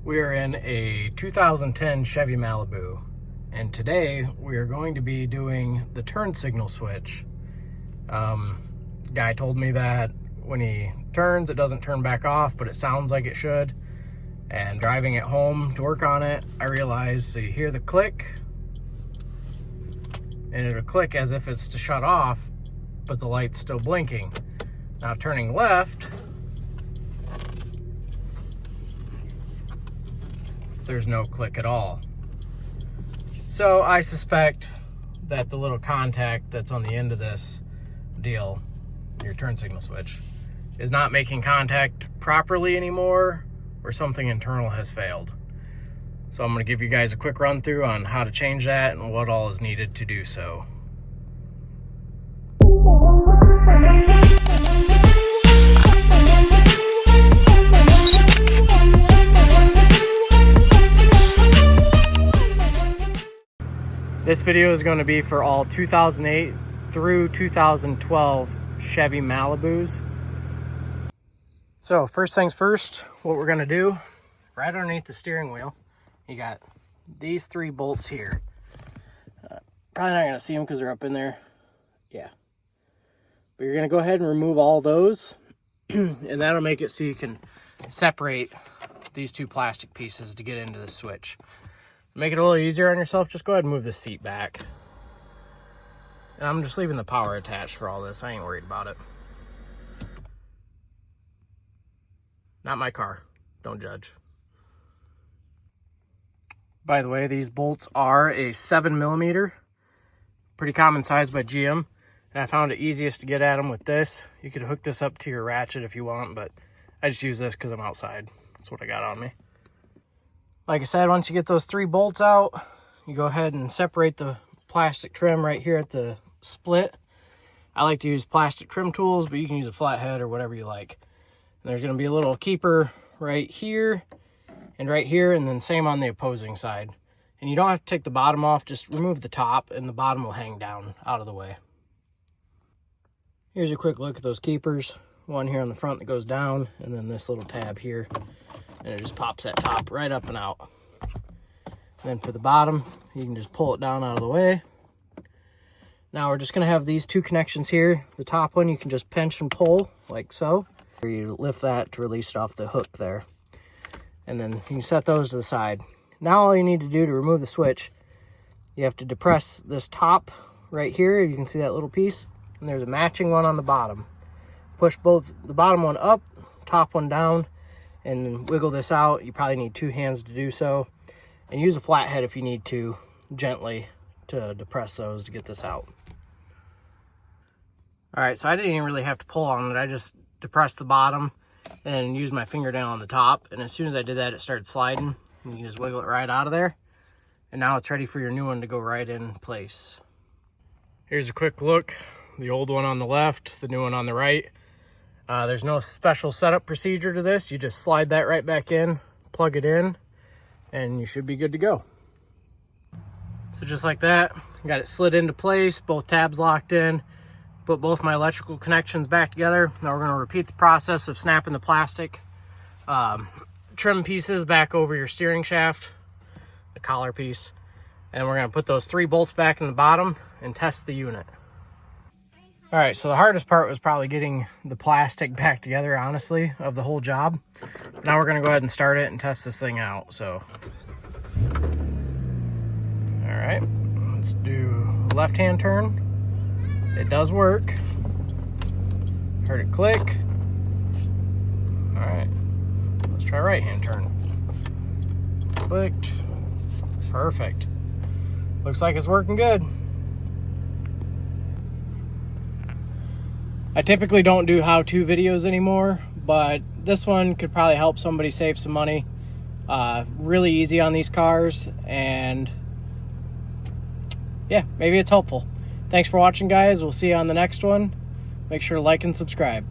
We are in a 2010 Chevy Malibu, and today we are going to be doing the turn signal switch. Guy told me that when he turns, it doesn't turn back off, but it sounds like it should. And driving it home to work on it, I realized, so you hear the click, and it'll click as if it's to shut off, but the light's still blinking. Now turning left, there's no click at all. So I suspect that the little contact that's on the end of this deal, your turn signal switch, is not making contact properly anymore, or something internal has failed. So I'm going to give you guys a quick run through on how to change that and what all is needed to do so. This video is going to be for all 2008 through 2012 Chevy Malibus. So first things first, what we're going to do, right underneath the steering wheel, you got these three bolts here. Probably not going to see them because they're up in there. Yeah. But you're going to go ahead and remove all those, and that'll make it so you can separate these two plastic pieces to get into the switch. Make it a little easier on yourself, just go ahead and move the seat back. And I'm just leaving the power attached for all this. I ain't worried about it. Not my car. Don't judge. By the way, these bolts are a 7mm. Pretty common size by GM. And I found it easiest to get at them with this. You could hook this up to your ratchet if you want, but I just use this because I'm outside. That's what I got on me. Like I said, once you get those three bolts out, you go ahead and separate the plastic trim right here at the split. I like to use plastic trim tools, but you can use a flathead or whatever you like. And there's going to be a little keeper right here, and then same on the opposing side. And you don't have to take the bottom off, just remove the top, and the bottom will hang down out of the way. Here's a quick look at those keepers. One here on the front that goes down, and then this little tab here. And it just pops that top right up and out. And then for the bottom, you can just pull it down out of the way. Now we're just going to have these two connections here. The top one you can just pinch and pull like so. Or you lift that to release it off the hook there. And then you can set those to the side. Now all you need to do to remove the switch, you have to depress this top right here. You can see that little piece. And there's a matching one on the bottom. Push both the bottom one up, top one down, and then wiggle this out. You probably need two hands to do so. And use a flathead if you need to, gently, to depress those to get this out. Alright, so I didn't even really have to pull on it. I just depressed the bottom and used my fingernail on the top. And as soon as I did that, it started sliding. And you can just wiggle it right out of there. And now it's ready for your new one to go right in place. Here's a quick look. The old one on the left, the new one on the right. There's no special setup procedure to this. You just slide that right back in, plug it in, and you should be good to go. So just like that, got it slid into place, both tabs locked in, put both my electrical connections back together. Now we're going to repeat the process of snapping the plastic trim pieces back over your steering shaft, the collar piece, and we're going to put those three bolts back in the bottom and test the unit. All right, so the hardest part was probably getting the plastic back together, honestly, of the whole job. Now we're gonna go ahead and start it and test this thing out, so. All right, let's do left-hand turn. It does work. Heard it click. All right, let's try right-hand turn. Clicked, perfect. Looks like it's working good. I typically don't do how-to videos anymore, but this one could probably help somebody save some money. Really easy on these cars, and yeah, maybe it's helpful. Thanks for watching, guys. We'll see you on the next one. Make sure to like and subscribe.